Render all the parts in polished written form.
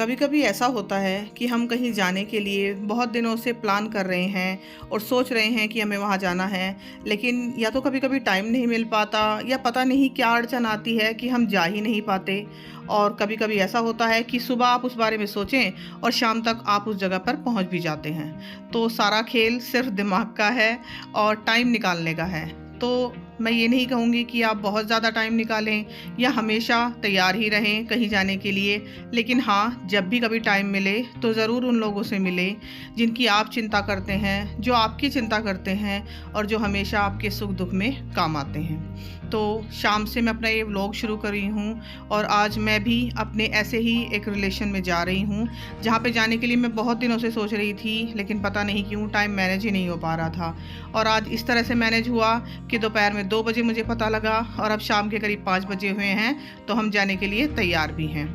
कभी कभी ऐसा होता है कि हम कहीं जाने के लिए बहुत दिनों से प्लान कर रहे हैं और सोच रहे हैं कि हमें वहाँ जाना है, लेकिन या तो कभी कभी टाइम नहीं मिल पाता या पता नहीं क्या अड़चन आती है कि हम जा ही नहीं पाते। और कभी कभी ऐसा होता है कि सुबह आप उस बारे में सोचें और शाम तक आप उस जगह पर पहुँच भी जाते हैं। तो सारा खेल सिर्फ दिमाग का है और टाइम निकालने का है। तो मैं ये नहीं कहूँगी कि आप बहुत ज़्यादा टाइम निकालें या हमेशा तैयार ही रहें कहीं जाने के लिए, लेकिन हाँ, जब भी कभी टाइम मिले तो ज़रूर उन लोगों से मिलें जिनकी आप चिंता करते हैं, जो आपकी चिंता करते हैं और जो हमेशा आपके सुख दुख में काम आते हैं। तो शाम से मैं अपना ये व्लॉग शुरू कर रही हूँ और आज मैं भी अपने ऐसे ही एक रिलेशन में जा रही हूँ जहाँ पे जाने के लिए मैं बहुत दिनों से सोच रही थी, लेकिन पता नहीं क्यों टाइम मैनेज ही नहीं हो पा रहा था। और आज इस तरह से मैनेज हुआ कि दोपहर में 2 बजे मुझे पता लगा और अब शाम के करीब 5 बजे हुए हैं, तो हम जाने के लिए तैयार भी हैं।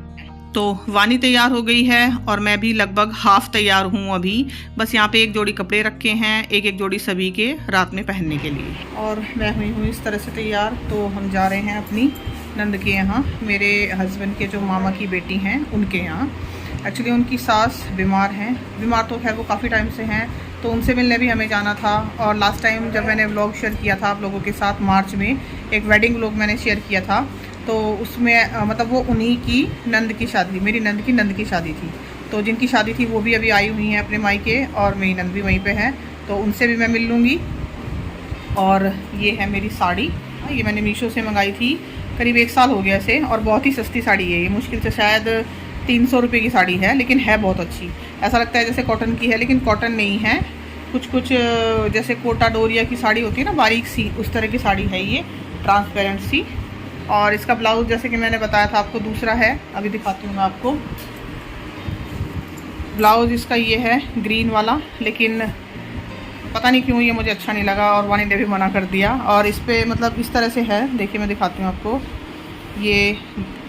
तो वानी तैयार हो गई है और मैं भी लगभग हाफ तैयार हूँ अभी। बस यहाँ पे एक जोड़ी कपड़े रखे हैं, एक एक जोड़ी सभी के रात में पहनने के लिए। और मैं हुई हूँ इस तरह से तैयार। तो हम जा रहे हैं अपनी नंद के यहाँ, मेरे हस्बैंड के जो मामा की बेटी हैं उनके यहाँ। एक्चुअली उनकी सास बीमार हैं, बीमार तो खैर वो काफ़ी टाइम से हैं, तो उनसे मिलने भी हमें जाना था। और लास्ट टाइम जब मैंने व्लॉग शेयर किया था आप लोगों के साथ, मार्च में एक वेडिंग व्लॉग मैंने शेयर किया था, तो उसमें मतलब वो उन्हीं की नंद की शादी, मेरी नंद की नंद की शादी थी। तो जिनकी शादी थी वो भी अभी आई हुई हैं अपने मायके और मेरी नंद भी वहीं पे है, तो उनसे भी मैं मिल लूँगी। और ये है मेरी साड़ी, ये मैंने मीशो से मंगाई थी, करीब 1 साल हो गया इसे, और बहुत ही सस्ती साड़ी है ये, मुश्किल से शायद 300 रुपये की साड़ी है, लेकिन है बहुत अच्छी। ऐसा लगता है जैसे कॉटन की है, लेकिन कॉटन नहीं है। कुछ जैसे कोटा डोरिया की साड़ी होती है ना, बारीक सी, उस तरह की साड़ी है ये, ट्रांसपेरेंट सी। और इसका ब्लाउज़ जैसे कि मैंने बताया था आपको दूसरा है, अभी दिखाती हूँ मैं आपको। ब्लाउज़ इसका ये है ग्रीन वाला, लेकिन पता नहीं क्यों ये मुझे अच्छा नहीं लगा और वानी ने भी मना कर दिया। और इस पर मतलब इस तरह से है, देखिए मैं दिखाती हूँ आपको, ये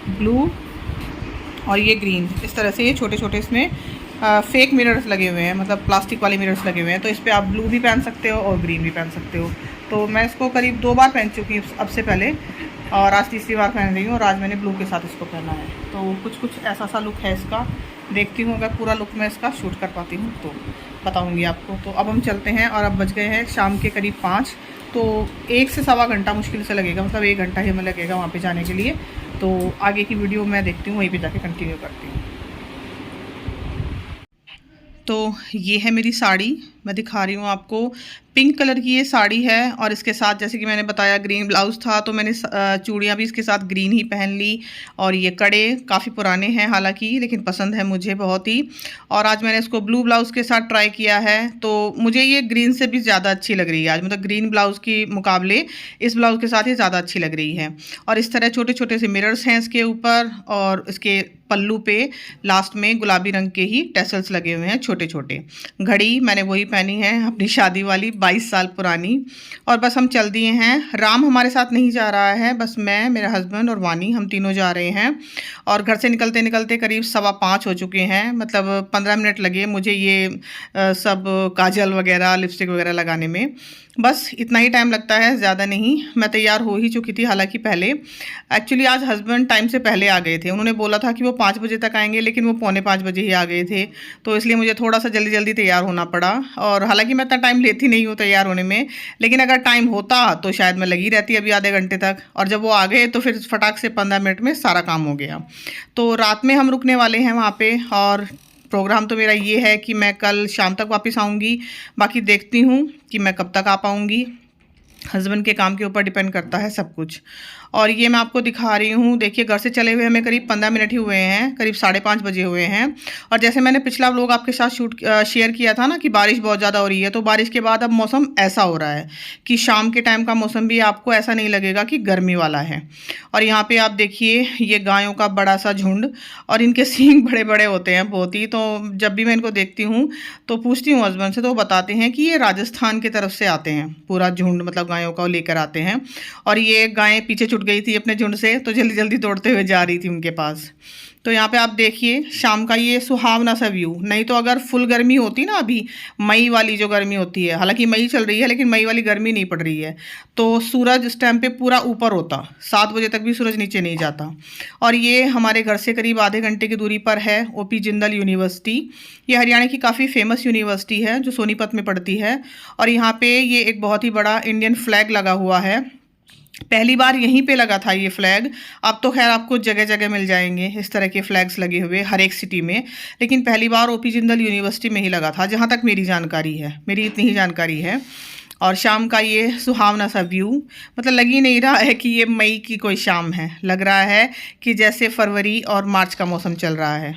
ब्लू और ये ग्रीन, इस तरह से ये छोटे छोटे इसमें फेक मिरर्स लगे हुए हैं, मतलब प्लास्टिक वाले मिरर्स लगे हुए हैं। तो इस पर आप ब्लू भी पहन सकते हो और ग्रीन भी पहन सकते हो। तो मैं इसको करीब 2 बार पहन चुकी हूँ अब से पहले, और आज तीसरी बार पहन रही हूँ, और आज मैंने ब्लू के साथ इसको पहना है। तो कुछ ऐसा सा लुक है इसका। देखती हूँ अगर पूरा लुक मैं इसका शूट कर पाती हूँ तो बताऊँगी आपको। तो अब हम चलते हैं और अब बज गए हैं शाम के करीब 5, तो 1 से सवा घंटा मुश्किल से लगेगा, मतलब 1 घंटा ही हमें लगेगा वहाँ पे जाने के लिए। तो आगे की वीडियो मैं देखती हूँ, वहीं पे जाके कंटिन्यू करती हूँ। तो ये है मेरी साड़ी, मैं दिखा रही हूँ आपको। पिंक कलर की ये साड़ी है और इसके साथ जैसे कि मैंने बताया ग्रीन ब्लाउज़ था, तो मैंने चूड़ियाँ भी इसके साथ ग्रीन ही पहन ली। और ये कड़े काफ़ी पुराने हैं हालांकि, लेकिन पसंद है मुझे बहुत ही। और आज मैंने इसको ब्लू ब्लाउज़ के साथ ट्राई किया है, तो मुझे ये ग्रीन से भी ज़्यादा अच्छी लग रही है आज, मतलब ग्रीन ब्लाउज़ के मुकाबले इस ब्लाउज़ के साथ ही ज़्यादा अच्छी लग रही है। और इस तरह छोटे छोटे से मिरर्स हैं इसके ऊपर, और इसके पल्लू पे लास्ट में गुलाबी रंग के ही टेसल्स लगे हुए हैं छोटे छोटे। घड़ी मैंने वही पहनी है अपनी शादी वाली, 22 साल पुरानी। और बस हम चल दिए हैं। राम हमारे साथ नहीं जा रहा है, बस मैं, मेरा हस्बैंड और वानी, हम तीनों जा रहे हैं। और घर से निकलते निकलते करीब 5:15 हो चुके हैं, मतलब 15 मिनट लगे मुझे ये सब काजल वगैरह लिपस्टिक वगैरह लगाने में। बस इतना ही टाइम लगता है, ज़्यादा नहीं। मैं तैयार हो ही चुकी थी हालांकि पहले। एक्चुअली आज हस्बैंड टाइम से पहले आ गए थे, उन्होंने बोला था कि वो 5 बजे तक आएंगे, लेकिन वो 4:45 बजे ही आ गए थे। तो इसलिए मुझे थोड़ा सा जल्दी जल्दी तैयार होना पड़ा। और हालांकि मैं इतना टाइम लेती नहीं हूँ तैयार होने में, लेकिन अगर टाइम होता तो शायद मैं लगी रहती अभी आधे घंटे तक। और जब वो आ गए तो फिर फटाक से 15 मिनट में सारा काम हो गया। तो रात में हम रुकने वाले हैं वहाँ पे, और प्रोग्राम तो मेरा ये है कि मैं कल शाम तक वापस आऊँगी। बाकी देखती हूँ कि मैं कब तक आ पाऊँगी, हस्बैंड के काम के ऊपर डिपेंड करता है सब कुछ। और ये मैं आपको दिखा रही हूँ, देखिए घर से चले हुए हमें करीब 15 मिनट ही हुए हैं, करीब 5:30 बजे हुए हैं। और जैसे मैंने पिछला व्लॉग आपके साथ शेयर किया था ना कि बारिश बहुत ज़्यादा हो रही है, तो बारिश के बाद अब मौसम ऐसा हो रहा है कि शाम के टाइम का मौसम भी आपको ऐसा नहीं लगेगा कि गर्मी वाला है। और यहाँ पे आप देखिए ये गायों का बड़ा सा झुंड, और इनके सींग बड़े बड़े होते हैं बहुत ही। तो जब भी मैं इनको देखती हूँ तो पूछती हूँ हस्बैंड से, तो वो बताते हैं कि ये राजस्थान की तरफ से आते हैं, पूरा झुंड मतलब गायों का लेकर आते हैं। और ये गायें पीछे छूट गई थी अपने झुंड से, तो जल्दी जल्दी दौड़ते हुए जा रही थी उनके पास। तो यहाँ पे आप देखिए शाम का ये सुहावना सा व्यू। नहीं तो अगर फुल गर्मी होती ना, अभी मई वाली जो गर्मी होती है, हालांकि मई चल रही है लेकिन मई वाली गर्मी नहीं पड़ रही है, तो सूरज इस टाइम पे पूरा ऊपर होता, 7 बजे तक भी सूरज नीचे नहीं जाता। और ये हमारे घर से करीब आधे घंटे की दूरी पर है ओपी जिंदल यूनिवर्सिटी। ये हरियाणा की काफ़ी फेमस यूनिवर्सिटी है जो सोनीपत में पड़ती है। और यहाँ पे ये एक बहुत ही बड़ा इंडियन फ्लैग लगा हुआ है। पहली बार यहीं पे लगा था ये फ्लैग। अब तो खैर आपको जगह जगह मिल जाएंगे इस तरह के फ्लैग्स लगे हुए हर एक सिटी में, लेकिन पहली बार ओपी जिंदल यूनिवर्सिटी में ही लगा था, जहाँ तक मेरी जानकारी है, मेरी इतनी ही जानकारी है। और शाम का ये सुहावना सा व्यू, मतलब लग ही नहीं रहा है कि ये मई की कोई शाम है, लग रहा है कि जैसे फरवरी और मार्च का मौसम चल रहा है।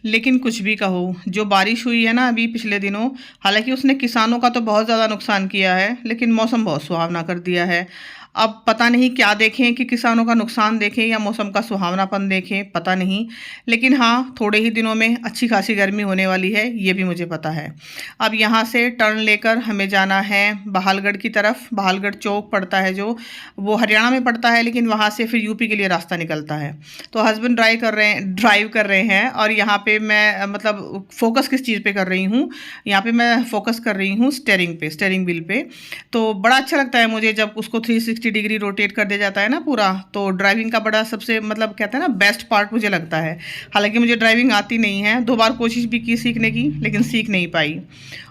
लेकिन कुछ भी कहो, जो बारिश हुई है ना अभी पिछले दिनों, हालांकि उसने किसानों का तो बहुत ज़्यादा नुकसान किया है, लेकिन मौसम बहुत सुहावना कर दिया है। अब पता नहीं क्या देखें, कि किसानों का नुकसान देखें या मौसम का सुहावनापन देखें, पता नहीं। लेकिन हाँ, थोड़े ही दिनों में अच्छी खासी गर्मी होने वाली है, ये भी मुझे पता है। अब यहाँ से टर्न लेकर हमें जाना है बहालगढ़ की तरफ। बहालगढ़ चौक पड़ता है जो, वो हरियाणा में पड़ता है, लेकिन वहाँ से फिर यूपी के लिए रास्ता निकलता है। तो हस्बैंड ड्राइव कर रहे हैं और यहाँ पे मैं मतलब फोकस किस चीज़ पे कर रही हूँ, यहाँ पे मैं फोकस कर रही हूँ स्टेयरिंग व्हील पे। तो बड़ा अच्छा लगता है मुझे जब उसको 360 डिग्री रोटेट कर दिया जाता है ना पूरा, तो ड्राइविंग का बड़ा सबसे मतलब कहते हैं ना बेस्ट पार्ट मुझे लगता है। हालांकि मुझे ड्राइविंग आती नहीं है, 2 बार कोशिश भी की सीखने की, लेकिन सीख नहीं पाई।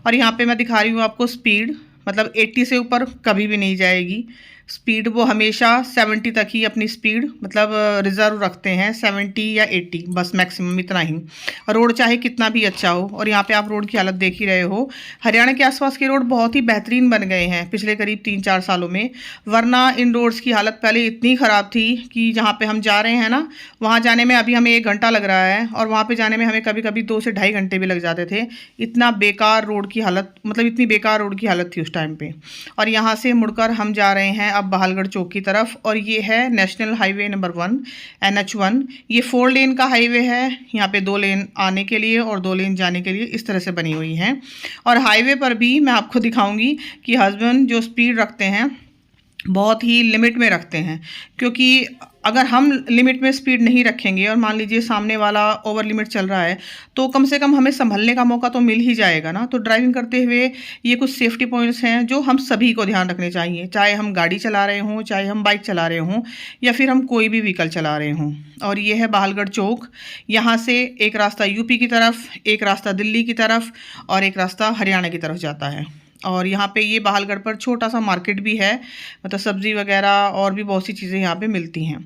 और यहाँ पे मैं दिखा रही हूँ आपको स्पीड, मतलब 80 से ऊपर कभी भी नहीं जाएगी स्पीड। वो हमेशा 70 तक ही अपनी स्पीड मतलब रिजर्व रखते हैं, 70 या 80 बस मैक्सिमम, इतना ही। रोड चाहे कितना भी अच्छा हो। और यहाँ पे आप रोड की हालत देख ही रहे हो, हरियाणा के आसपास के रोड बहुत ही बेहतरीन बन गए हैं पिछले करीब 3-4 सालों में। वरना इन रोड्स की हालत पहले इतनी ख़राब थी कि जहाँ पे हम जा रहे हैं ना, वहाँ जाने में अभी हमें 1 घंटा लग रहा है, और वहाँ पर जाने में हमें कभी कभी 2 से ढाई घंटे भी लग जाते थे। इतना बेकार रोड की हालत, मतलब इतनी बेकार रोड की हालत थी उस टाइम पे। और यहाँ से मुड़कर हम जा रहे हैं अब बहालगढ़ चौक की तरफ। और ये है नेशनल हाईवे नंबर 1 NH1। ये 4 लेन का हाईवे है। यहाँ पे 2 लेन आने के लिए और 2 लेन जाने के लिए इस तरह से बनी हुई हैं। और हाईवे पर भी मैं आपको दिखाऊंगी कि हस्बैंड जो स्पीड रखते हैं बहुत ही लिमिट में रखते हैं, क्योंकि अगर हम लिमिट में स्पीड नहीं रखेंगे और मान लीजिए सामने वाला ओवर लिमिट चल रहा है, तो कम से कम हमें संभलने का मौका तो मिल ही जाएगा ना। तो ड्राइविंग करते हुए ये कुछ सेफ्टी पॉइंट्स हैं जो हम सभी को ध्यान रखने चाहिए, चाहे हम गाड़ी चला रहे हों, चाहे हम बाइक चला रहे हों, या फिर हम कोई भी व्हीकल चला रहे हों। और ये है बहालगढ़ चौक। यहाँ से एक रास्ता यूपी की तरफ, एक रास्ता दिल्ली की तरफ और एक रास्ता हरियाणा की तरफ जाता है। और यहाँ पे ये बहालगढ़ पर छोटा सा मार्केट भी है, मतलब सब्ज़ी वगैरह और भी बहुत सी चीज़ें यहाँ पे मिलती हैं।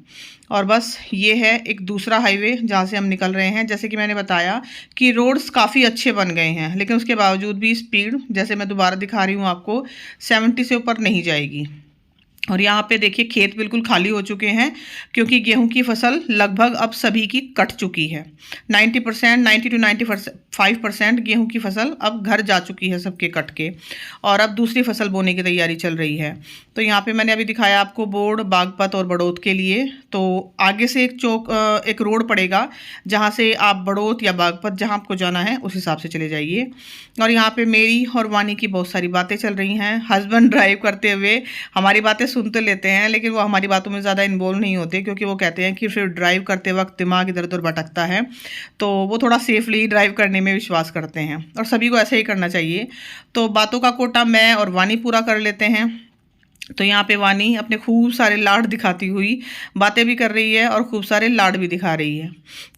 और बस ये है एक दूसरा हाईवे जहाँ से हम निकल रहे हैं। जैसे कि मैंने बताया कि रोड्स काफ़ी अच्छे बन गए हैं, लेकिन उसके बावजूद भी स्पीड, जैसे मैं दोबारा दिखा रही हूँ आपको, 70 से ऊपर नहीं जाएगी। और यहाँ पे देखिए खेत बिल्कुल खाली हो चुके हैं, क्योंकि गेहूं की फसल लगभग अब सभी की कट चुकी है। 90% 90 to 95% गेहूं की फसल अब घर जा चुकी है सबके कट के, और अब दूसरी फसल बोने की तैयारी चल रही है। तो यहाँ पे मैंने अभी दिखाया आपको बोर्ड बागपत और बड़ौत के लिए। तो आगे से एक रोड पड़ेगा, जहाँ से आप बड़ौत या बागपत जहाँ आपको जाना है उस हिसाब से चले जाइए। और यहाँ पे मेरी और वानी की बहुत सारी बातें चल रही हैं। हस्बैंड ड्राइव करते हुए हमारी बातें सुनते लेते हैं, लेकिन वो हमारी बातों में ज़्यादा इन्वॉल्व नहीं होते, क्योंकि वो कहते हैं कि फिर ड्राइव करते वक्त दिमाग इधर उधर भटकता है। तो वो थोड़ा सेफली ड्राइव करने में विश्वास करते हैं, और सभी को ऐसे ही करना चाहिए। तो बातों का कोटा मैं और वानी पूरा कर लेते हैं। तो यहाँ पे वानी अपने खूब सारे लाड दिखाती हुई बातें भी कर रही है और खूब सारे लाड भी दिखा रही है।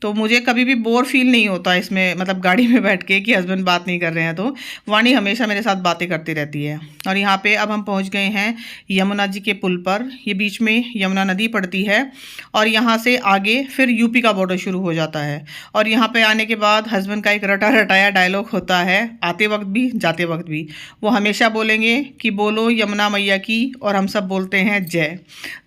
तो मुझे कभी भी बोर फील नहीं होता इसमें, मतलब गाड़ी में बैठ के, कि हस्बैंड बात नहीं कर रहे हैं। तो वानी हमेशा मेरे साथ बातें करती रहती है। और यहाँ पे अब हम पहुँच गए हैं यमुना जी के पुल पर। ये बीच में यमुना नदी पड़ती है, और यहाँ से आगे फिर यूपी का बॉर्डर शुरू हो जाता है। और यहाँ पे आने के बाद हस्बैंड का एक रटा रटाया डायलॉग होता है, आते वक्त भी जाते वक्त भी। वो हमेशा बोलेंगे कि बोलो यमुना मैया की, और हम सब बोलते हैं जय।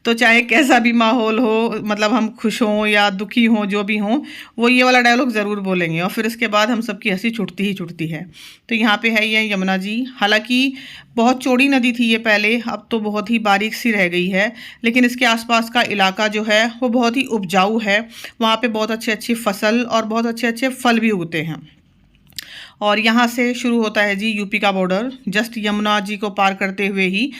तो चाहे कैसा भी माहौल हो, मतलब हम खुश हों या दुखी हों, जो भी हों, वो ये वाला डायलॉग ज़रूर बोलेंगे, और फिर इसके बाद हम सबकी हंसी छुटती ही छुटती है। तो यहाँ पे है ये यमुना जी। हालांकि बहुत चौड़ी नदी थी ये पहले, अब तो बहुत ही बारीक सी रह गई है, लेकिन इसके आसपास का इलाका जो है वो बहुत ही उपजाऊ है। वहाँ पे बहुत अच्छी फसल और बहुत अच्छे फल भी उगते हैं। और यहाँ से शुरू होता है जी यूपी का बॉर्डर। जस्ट यमुना जी को पार करते हुए ही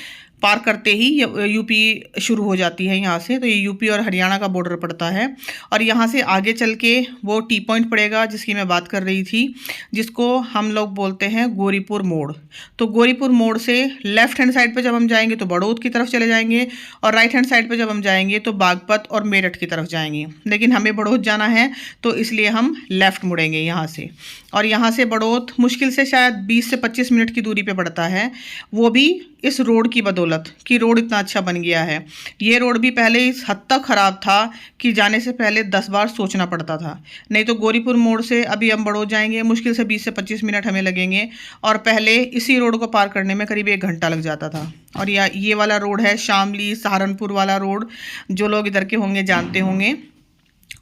पार करते ही यूपी शुरू हो जाती है यहाँ से। तो ये यूपी और हरियाणा का बॉर्डर पड़ता है। और यहाँ से आगे चल के वो टी पॉइंट पड़ेगा जिसकी मैं बात कर रही थी, जिसको हम लोग बोलते हैं गौरीपुर मोड़। तो गौरीपुर मोड़ से लेफ्ट हैंड साइड पे जब हम जाएंगे तो बड़ौद की तरफ चले जाएंगे, और राइट हैंड साइड पे जब हम जाएंगे तो बागपत और मेरठ की तरफ जाएंगे। लेकिन हमें बड़ौद जाना है तो इसलिए हम लेफ़्ट मुड़ेंगे यहाँ से। और यहाँ से बड़ौद मुश्किल से शायद 20 से 25 मिनट की दूरी पे पड़ता है, वो भी इस रोड की बदौलत कि रोड इतना अच्छा बन गया है। ये रोड भी पहले इस हद तक ख़राब था कि जाने से पहले 10 बार सोचना पड़ता था। नहीं तो गौरीपुर मोड़ से अभी हम बड़ौद जाएंगे, मुश्किल से 20 से 25 मिनट हमें लगेंगे, और पहले इसी रोड को पार करने में करीब 1 घंटा लग जाता था। और ये वाला रोड है शामली सहारनपुर वाला रोड, जो लोग इधर के होंगे जानते होंगे।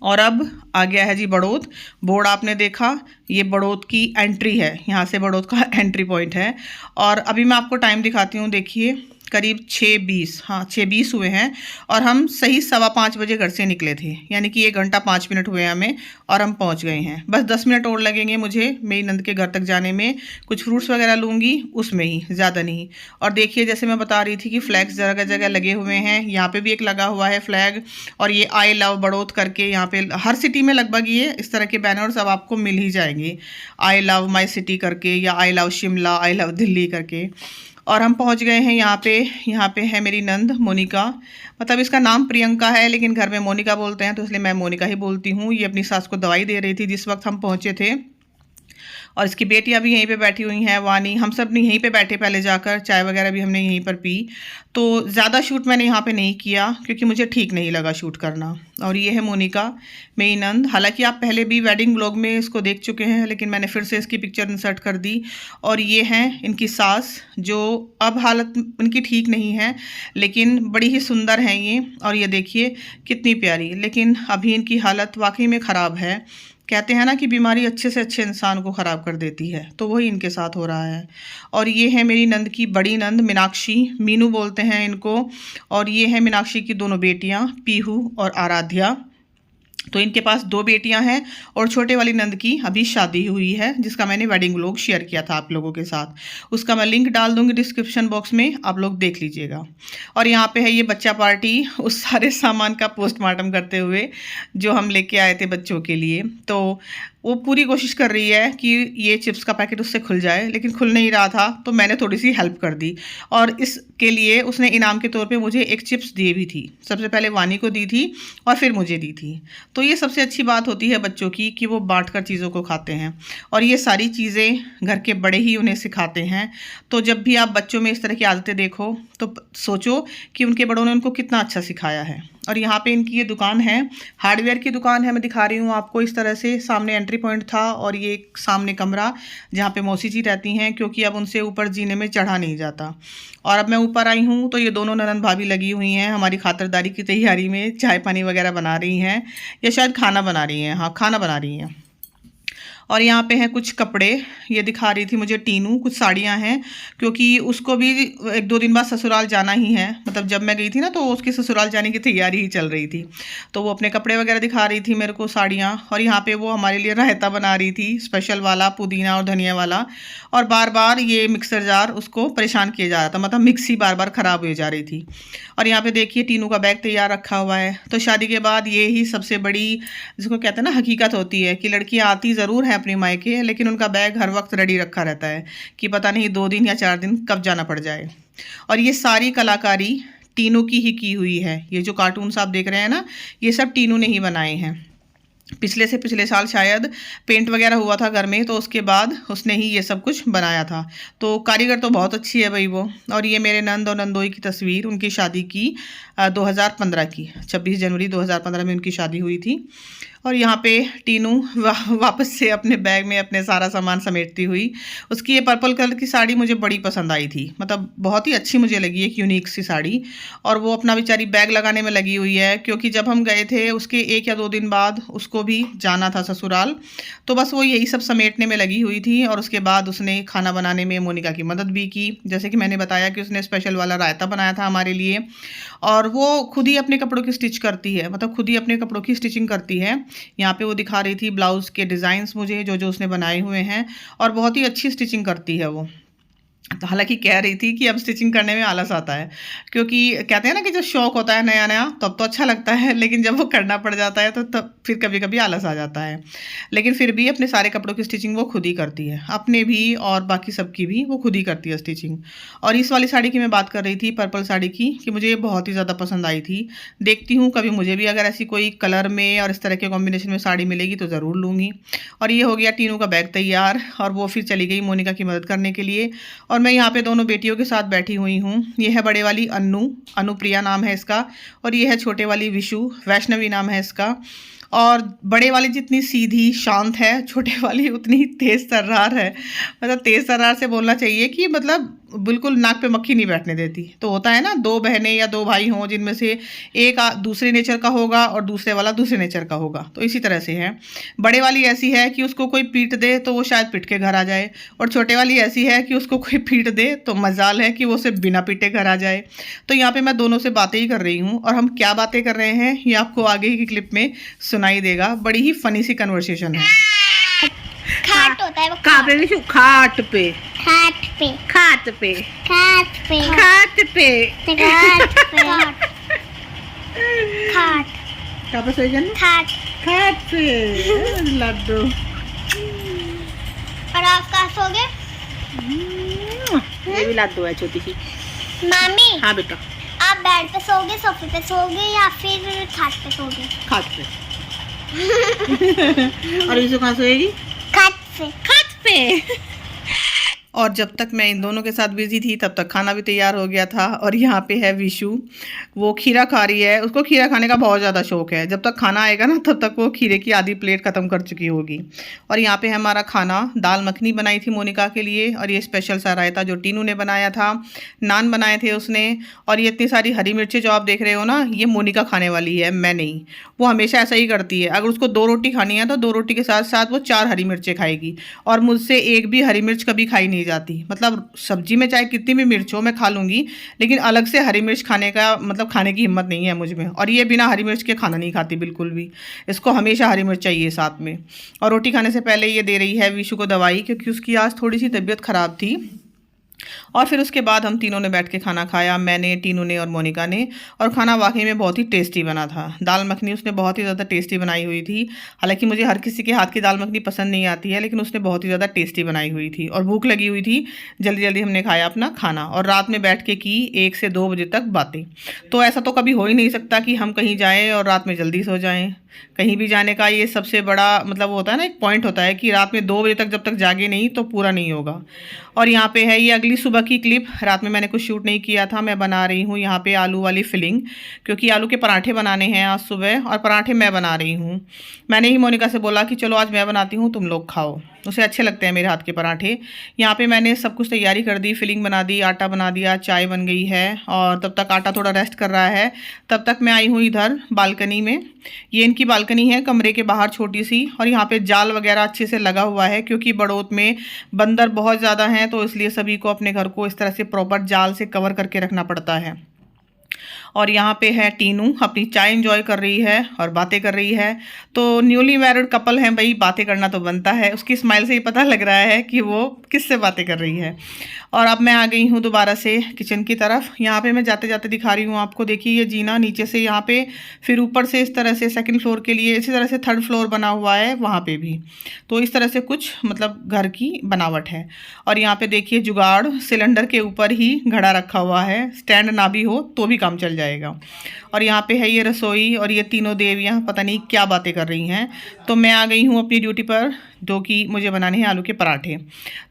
और अब आ गया है जी बड़ौद। बोर्ड आपने देखा, ये बड़ौद की एंट्री है, यहाँ से बड़ौद का एंट्री पॉइंट है। और अभी मैं आपको टाइम दिखाती हूँ, देखिए करीब 6:20, हाँ 6:20 हुए हैं, और हम सही 5:15 बजे घर से निकले थे, यानी कि 1 घंटा 5 मिनट हुए हमें और हम पहुंच गए हैं। बस 10 मिनट और लगेंगे मुझे मेरी नंद के घर तक जाने में। कुछ फ्रूट्स वगैरह लूँगी उसमें ही, ज़्यादा नहीं। और देखिए जैसे मैं बता रही थी कि फ्लैग्स जगह जगह लगे हुए हैं, यहाँ पे भी एक लगा हुआ है फ्लैग, और ये आई लव बड़ौद करके यहाँ पे हर सिटी में लगभग ये इस तरह के बैनर्स अब आपको मिल ही जाएंगे, आई लव माई सिटी करके, या I love Shimla, I love Delhi करके। और हम पहुंच गए हैं यहाँ पे है मेरी नंद मोनिका, मतलब इसका नाम प्रियंका है लेकिन घर में मोनिका बोलते हैं तो इसलिए मैं मोनिका ही बोलती हूँ। ये अपनी सास को दवाई दे रही थी जिस वक्त हम पहुँचे थे, और इसकी बेटियां भी यहीं पे बैठी हुई हैं, वानी, हम सब ने यहीं पे बैठे पहले जाकर, चाय वगैरह भी हमने यहीं पर पी। तो ज़्यादा शूट मैंने यहाँ पे नहीं किया क्योंकि मुझे ठीक नहीं लगा शूट करना। और ये है मोनिका मेरी नंद। हालांकि आप पहले भी वेडिंग व्लॉग में इसको देख चुके हैं, लेकिन मैंने फिर से इसकी पिक्चर इंसर्ट कर दी। और ये हैं इनकी सास, जो अब हालत इनकी ठीक नहीं है लेकिन बड़ी ही सुंदर हैं ये। और ये देखिए कितनी प्यारी, लेकिन अभी इनकी हालत वाकई में ख़राब है। कहते हैं ना कि बीमारी अच्छे से अच्छे इंसान को ख़राब कर देती है, तो वही इनके साथ हो रहा है। और ये है मेरी नंद की बड़ी नंद मीनाक्षी, मीनू बोलते हैं इनको। और ये है मीनाक्षी की दोनों बेटियां पीहू और आराध्या। तो इनके पास 2 बेटियां हैं, और छोटे वाली नंद की अभी शादी हुई है, जिसका मैंने वेडिंग व्लॉग शेयर किया था आप लोगों के साथ। उसका मैं लिंक डाल दूंगी डिस्क्रिप्शन बॉक्स में, आप लोग देख लीजिएगा। और यहाँ पे है ये बच्चा पार्टी उस सारे सामान का पोस्टमार्टम करते हुए जो हम लेके आए थे बच्चों के लिए। तो वो पूरी कोशिश कर रही है कि ये चिप्स का पैकेट उससे खुल जाए, लेकिन खुल नहीं रहा था, तो मैंने थोड़ी सी हेल्प कर दी। और इसके लिए उसने इनाम के तौर पे मुझे एक चिप्स दी भी थी। सबसे पहले वानी को दी थी और फिर मुझे दी थी। तो ये सबसे अच्छी बात होती है बच्चों की कि वो बांट कर चीज़ों को खाते हैं, और ये सारी चीज़ें घर के बड़े ही उन्हें सिखाते हैं। तो जब भी आप बच्चों में इस तरह की आदतें देखो तो सोचो कि उनके बड़ों ने उनको कितना अच्छा सिखाया है। और यहाँ पे इनकी ये दुकान है, हार्डवेयर की दुकान है, मैं दिखा रही हूँ आपको। इस तरह से सामने एंट्री पॉइंट था, और ये एक सामने कमरा जहाँ पे मौसी जी रहती हैं, क्योंकि अब उनसे ऊपर जीने में चढ़ा नहीं जाता। और अब मैं ऊपर आई हूँ तो ये दोनों ननंद भाभी लगी हुई हैं हमारी खातिरदारी की तैयारी में, चाय पानी वगैरह बना रही हैं, या शायद खाना बना रही हैं, हाँ खाना बना रही हैं। और यहाँ पे हैं कुछ कपड़े, ये दिखा रही थी मुझे टीनू, कुछ साड़ियाँ हैं, क्योंकि उसको भी 1-2 दिन बाद ससुराल जाना ही है। मतलब जब मैं गई थी ना तो उसकी ससुराल जाने की तैयारी ही चल रही थी, तो वो अपने कपड़े वगैरह दिखा रही थी मेरे को, साड़ियाँ। और यहाँ पे वो हमारे लिए रायता बना रही थी, स्पेशल वाला पुदीना और धनिया वाला। और बार बार ये मिक्सर जार उसको परेशान किया जा रहा था, मतलब मिक्सी बार बार ख़राब हो जा रही थी। और यहाँ पे देखिए टीनू का बैग तैयार रखा हुआ है। तो शादी के बाद ये ही सबसे बड़ी, जिसको कहते हैं ना, हकीकत होती है कि लड़कियाँ आती ज़रूर हैं अपने मायके, लेकिन उनका बैग हर वक्त रेडी रखा रहता है कि पता नहीं 2 दिन या 4 दिन कब जाना पड़ जाए। और ये सारी कलाकारी टीनू की ही की हुई है। ये जो कार्टून्स आप देख रहे हैं ना, ये सब टीनू ने ही बनाए हैं। पिछले से पिछले साल शायद पेंट वगैरह हुआ था घर में, तो उसके बाद उसने ही ये सब कुछ बनाया था। तो कारीगर तो बहुत अच्छी है भाई वो। और ये मेरे नंद और नंदोई की तस्वीर, उनकी शादी की 2015 की, 26 जनवरी 2015 में उनकी शादी हुई थी। और यहाँ पे टीनू वापस से अपने बैग में अपने सारा सामान समेटती हुई। उसकी ये पर्पल कलर की साड़ी मुझे बड़ी पसंद आई थी, मतलब बहुत ही अच्छी मुझे लगी, एक यूनिक सी साड़ी। और वो अपना बेचारी बैग लगाने में लगी हुई है, क्योंकि जब हम गए थे उसके 1 या 2 दिन बाद उसको भी जाना था ससुराल, तो बस वो यही सब समेटने में लगी हुई थी। और उसके बाद उसने खाना बनाने में मोनिका की मदद भी की, जैसे कि मैंने बताया कि उसने स्पेशल वाला रायता बनाया था हमारे लिए। और वो खुद ही अपने कपड़ों की स्टिच करती है, मतलब खुद ही अपने कपड़ों की स्टिचिंग करती है। यहाँ पे वो दिखा रही थी ब्लाउज़ के डिज़ाइंस मुझे, जो जो उसने बनाए हुए हैं, और बहुत ही अच्छी स्टिचिंग करती है वो। तो हालाँकि कह रही थी कि अब स्टिचिंग करने में आलस आता है, क्योंकि कहते हैं ना कि जब शौक होता है नया-नया तब तो अच्छा लगता है, लेकिन जब वो करना पड़ जाता है तो तब फिर कभी-कभी आलस आ जाता है। लेकिन फिर भी अपने सारे कपड़ों की स्टिचिंग वो खुद ही करती है, अपने भी और बाकी सबकी भी वो खुद ही करती है स्टिचिंग। और इस वाली साड़ी की मैं बात कर रही थी, पर्पल साड़ी की, कि मुझे ये बहुत ही ज़्यादा पसंद आई थी। देखती हूँ कभी मुझे भी अगर ऐसी कोई कलर में और इस तरह के कॉम्बिनेशन में साड़ी मिलेगी तो ज़रूर लूँगी। और ये हो गया टीनू का बैग तैयार, और वो फिर चली गई मोनिका की मदद करने के लिए। और मैं यहाँ पे दोनों बेटियों के साथ बैठी हुई हूँ। ये है बड़े वाली अन्नू, अनुप्रिया नाम है इसका, और ये है छोटे वाली विशु, वैष्णवी नाम है इसका। और बड़े वाली जितनी सीधी शांत है, छोटे वाली उतनी ही तेज़ तर्रार है। मतलब तेज़ तर्रार से बोलना चाहिए कि मतलब बिल्कुल नाक पे मक्खी नहीं बैठने देती। तो होता है ना, 2 बहनें या 2 भाई हों जिनमें से एक दूसरे नेचर का होगा और दूसरे वाला दूसरे नेचर का होगा, तो इसी तरह से है। बड़े वाली ऐसी है कि उसको कोई पीट दे तो वो शायद पीट के घर आ जाए, और छोटे वाली ऐसी है कि उसको कोई पीट दे तो मजाल है कि वो उसे बिना पीटे घर आ जाए। तो यहाँ पे मैं दोनों से बातें ही कर रही हूँ, और हम क्या बातें कर रहे हैं ये आपको आगे की क्लिप में सुनाई देगा। बड़ी ही फनी सी कन्वर्सेशन है। खाट होता है वो। कहाँ पे विशु? खाट पे। खाट पे। खाट पे। खाट पे। खाट पे। खाट पे। खाट। कहाँ पे सोई जानी? खाट। खाट पे। लड्डू। और आप कहाँ सोगे? ये भी लड्डू है छोटी सी। मामी, हाँ बेटा। आप बेड पे सोगे, सोफे पे सोगे या फिर खाट पे सोगे? खाट पे। और विशु कहाँ सोएगी? खाट पे। खाट पे। और जब तक मैं इन दोनों के साथ बिजी थी तब तक खाना भी तैयार हो गया था। और यहाँ पे है विशु, वो खीरा खा रही है। उसको खीरा खाने का बहुत ज़्यादा शौक है। जब तक खाना आएगा ना तब तक वो खीरे की आधी प्लेट ख़त्म कर चुकी होगी। और यहाँ पे है हमारा खाना। दाल मखनी बनाई थी मोनिका के लिए, और ये स्पेशल सा रायता जो टीनू ने बनाया था, नान बनाए थे उसने, और ये इतनी सारी हरी मिर्चें जो आप देख रहे हो ना, ये मोनिका खाने वाली है, मैं नहीं। वो हमेशा ऐसा ही करती है, अगर उसको 2 रोटी खानी है तो 2 रोटी के साथ साथ वो 4 हरी मिर्चें खाएगी, और मुझसे एक भी हरी मिर्च कभी खाई नहीं जाती। मतलब सब्जी में चाहे कितनी भी मिर्च हो मैं खा लूँगी, लेकिन अलग से हरी मिर्च खाने का मतलब खाने की हिम्मत नहीं है मुझ में। और ये बिना हरी मिर्च के खाना नहीं खाती बिल्कुल भी, इसको हमेशा हरी मिर्च चाहिए साथ में। और रोटी खाने से पहले ये दे रही है विशु को दवाई, क्योंकि उसकी आज थोड़ी सी तबीयत ख़राब थी। और फिर उसके बाद हम तीनों ने बैठ के खाना खाया, मैंने, टीनू ने और मोनिका ने। और खाना वाकई में बहुत ही टेस्टी बना था। दाल मखनी उसने बहुत ही ज़्यादा टेस्टी बनाई हुई थी। हालांकि मुझे हर किसी के हाथ की दाल मखनी पसंद नहीं आती है, लेकिन उसने बहुत ही ज़्यादा टेस्टी बनाई हुई थी। और भूख लगी हुई थी, जल्दी जल्दी हमने खाया अपना खाना, और रात में बैठ के की 1 से 2 बजे तक बातें। तो ऐसा तो कभी हो ही नहीं सकता कि हम कहीं जाएँ और रात में जल्दी सो जाएँ। कहीं भी जाने का ये सबसे बड़ा मतलब होता है ना, एक पॉइंट होता है कि रात में 2 बजे तक जब तक जागे नहीं तो पूरा नहीं होगा। और यहाँ पे है ये अगली सुबह की क्लिप। रात में मैंने कुछ शूट नहीं किया था। मैं बना रही हूँ यहाँ पे आलू वाली फिलिंग, क्योंकि आलू के पराठे बनाने हैं आज सुबह, और पराठे मैं बना रही हूँ। मैंने ही मोनिका से बोला कि चलो आज मैं बनाती हूँ, तुम लोग खाओ, उसे अच्छे लगते हैं मेरे हाथ के पराठे। यहाँ पे मैंने सब कुछ तैयारी कर दी, फिलिंग बना दी, आटा बना दिया, चाय बन गई है, और तब तक आटा थोड़ा रेस्ट कर रहा है। तब तक मैं आई हूँ इधर बालकनी में। ये इनकी बालकनी है कमरे के बाहर छोटी सी, और यहाँ पे जाल वगैरह अच्छे से लगा हुआ है, क्योंकि बड़ौत में बंदर बहुत ज़्यादा हैं, तो इसलिए सभी को अपने घर को इस तरह से प्रॉपर जाल से कवर करके रखना पड़ता है। और यहाँ पे है टीनू, अपनी चाय एंजॉय कर रही है और बातें कर रही है। तो न्यूली मैरिड कपल हैं भाई, बातें करना तो बनता है। उसकी स्माइल से ही पता लग रहा है कि वो किससे बातें कर रही है। और अब मैं आ गई हूँ दोबारा से किचन की तरफ। यहाँ पे मैं जाते जाते दिखा रही हूँ आपको, देखिए ये जीना नीचे से यहाँ पे, फिर ऊपर से इस तरह से सेकंड फ्लोर के लिए इसी तरह से 3rd फ्लोर बना हुआ है वहाँ पे भी। तो इस तरह से कुछ मतलब घर की बनावट है। और यहाँ पे देखिए जुगाड़, सिलेंडर के ऊपर ही घड़ा रखा हुआ है, स्टैंड ना भी हो तो भी काम चल जाएगा। और यहाँ पे है ये रसोई, और ये तीनों देवियाँ पता नहीं क्या बातें कर रही हैं। तो मैं आ गई हूँ अपनी ड्यूटी पर, जो कि मुझे बनाने हैं आलू के पराठे।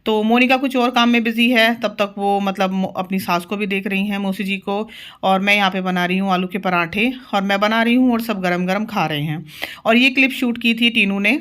तो मोनिका कुछ और काम में बिजी है, तब तक वो मतलब अपनी सास को भी देख रही हैं, मौसी जी को। और मैं यहाँ पे बना रही हूँ आलू के पराठे, और मैं बना रही हूँ और सब गरम गरम खा रहे हैं। और ये क्लिप शूट की थी टीनू ने।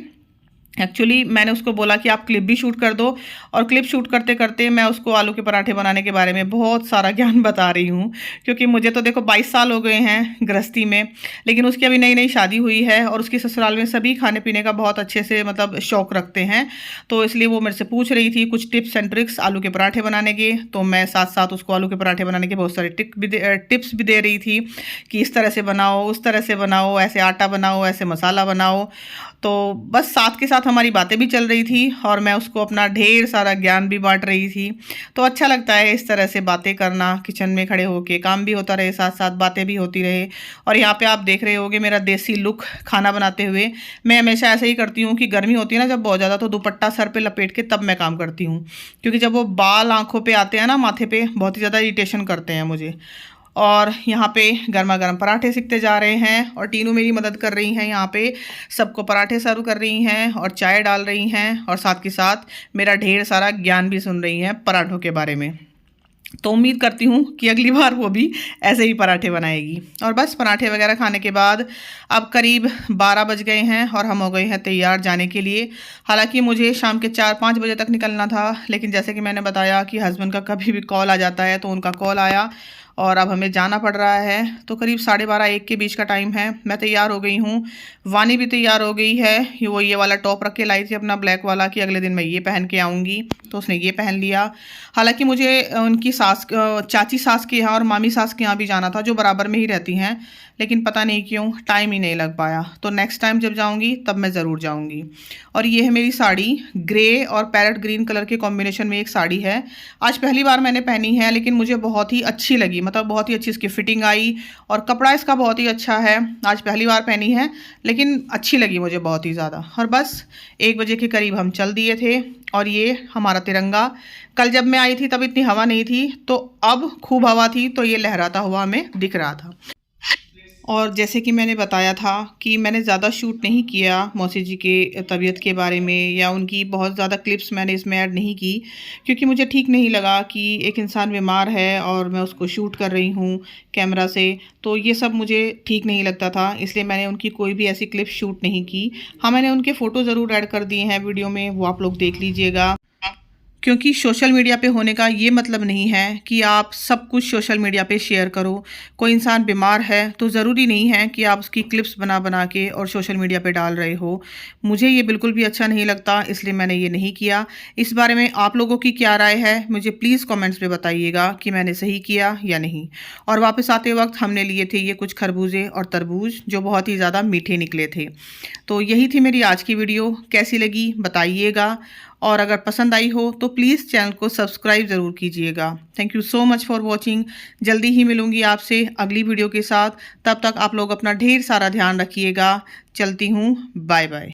एक्चुअली मैंने उसको बोला कि आप क्लिप भी शूट कर दो, और क्लिप शूट करते करते मैं उसको आलू के पराठे बनाने के बारे में बहुत सारा ज्ञान बता रही हूँ। क्योंकि मुझे तो देखो 22 साल हो गए हैं गृहस्थी में, लेकिन उसकी अभी नई नई शादी हुई है, और उसकी ससुराल में सभी खाने पीने का बहुत अच्छे से मतलब शौक़ रखते हैं। तो इसलिए वो मेरे से पूछ रही थी कुछ टिप्स एंड ट्रिक्स आलू के पराठे बनाने के। तो मैं साथ साथ उसको आलू के पराठे बनाने के बहुत सारे टिप्स भी दे रही थी कि इस तरह से बनाओ, उस तरह से बनाओ, ऐसे आटा बनाओ, ऐसे मसाला बनाओ। तो बस साथ के साथ हमारी बातें भी चल रही थी और मैं उसको अपना ढेर सारा ज्ञान भी बांट रही थी। तो अच्छा लगता है इस तरह से बातें करना, किचन में खड़े होके काम भी होता रहे, साथ साथ बातें भी होती रहे। और यहाँ पे आप देख रहे होगे मेरा देसी लुक खाना बनाते हुए। मैं हमेशा ऐसे ही करती हूँ कि गर्मी होती है ना जब बहुत ज़्यादा, तो दुपट्टा सर पे लपेट के तब मैं काम करती हूँ, क्योंकि जब वो बाल आँखों पे आते हैं ना, माथे पे, बहुत ही ज़्यादा इरिटेशन करते हैं मुझे। और यहाँ पे गर्मा गर्म पराठे सिकते जा रहे हैं और टीनू मेरी मदद कर रही हैं। यहाँ पे सबको पराठे सर्व कर रही हैं और चाय डाल रही हैं और साथ के साथ मेरा ढेर सारा ज्ञान भी सुन रही हैं पराठों के बारे में। तो उम्मीद करती हूँ कि अगली बार वो भी ऐसे ही पराठे बनाएगी। और बस पराठे वगैरह खाने के बाद अब करीब 12 बज गए हैं और हम हो गए हैं तैयार जाने के लिए। हालांकि मुझे शाम के 4-5 बजे तक निकलना था, लेकिन जैसे कि मैंने बताया कि हस्बैंड का कभी भी कॉल आ जाता है, तो उनका कॉल आया और अब हमें जाना पड़ रहा है। तो करीब 12:30-1 के बीच का टाइम है। मैं तैयार हो गई हूँ, वानी भी तैयार हो गई है। वो ये वाला टॉप रख के लाई थी अपना ब्लैक वाला कि अगले दिन मैं ये पहन के आऊँगी, तो उसने ये पहन लिया। हालांकि मुझे उनकी चाची सास के यहाँ और मामी सास के यहाँ भी जाना था, जो बराबर में ही रहती हैं, लेकिन पता नहीं क्यों टाइम ही नहीं लग पाया। तो नेक्स्ट टाइम जब जाऊँगी तब मैं ज़रूर जाऊँगी। और ये है मेरी साड़ी, ग्रे और पैरेट ग्रीन कलर के कॉम्बिनेशन में एक साड़ी है। आज पहली बार मैंने पहनी है, लेकिन मुझे बहुत ही अच्छी लगी, मतलब बहुत ही अच्छी इसकी फिटिंग आई और कपड़ा इसका बहुत ही अच्छा है। आज पहली बार पहनी है, लेकिन अच्छी लगी मुझे बहुत ही ज़्यादा। और बस 1 बजे के करीब हम चल दिए थे। और ये हमारा तिरंगा, कल जब मैं आई थी तब इतनी हवा नहीं थी, तो अब खूब हवा थी, तो ये लहराता हुआ हमें दिख रहा था। और जैसे कि मैंने बताया था कि मैंने ज़्यादा शूट नहीं किया मौसी जी के तबीयत के बारे में, या उनकी बहुत ज़्यादा क्लिप्स मैंने इसमें ऐड नहीं की, क्योंकि मुझे ठीक नहीं लगा कि एक इंसान बीमार है और मैं उसको शूट कर रही हूँ कैमरा से, तो ये सब मुझे ठीक नहीं लगता था। इसलिए मैंने उनकी कोई भी ऐसी क्लिप शूट नहीं की। हाँ, मैंने उनके फ़ोटो ज़रूर ऐड कर दिए हैं वीडियो में, वो आप लोग देख लीजिएगा। क्योंकि सोशल मीडिया पे होने का ये मतलब नहीं है कि आप सब कुछ सोशल मीडिया पे शेयर करो। कोई इंसान बीमार है तो ज़रूरी नहीं है कि आप उसकी क्लिप्स बना बना के और सोशल मीडिया पे डाल रहे हो। मुझे ये बिल्कुल भी अच्छा नहीं लगता, इसलिए मैंने ये नहीं किया। इस बारे में आप लोगों की क्या राय है, मुझे प्लीज़ कमेंट्स में बताइएगा कि मैंने सही किया या नहीं। और वापस आते वक्त हमने लिए थे ये कुछ खरबूजे और तरबूज, जो बहुत ही ज़्यादा मीठे निकले थे। तो यही थी मेरी आज की वीडियो, कैसी लगी बताइएगा। और अगर पसंद आई हो तो प्लीज़ चैनल को सब्सक्राइब ज़रूर कीजिएगा। Thank you so much for watching. जल्दी ही मिलूँगी आपसे अगली वीडियो के साथ। तब तक आप लोग अपना ढेर सारा ध्यान रखिएगा। चलती हूँ, बाय बाय।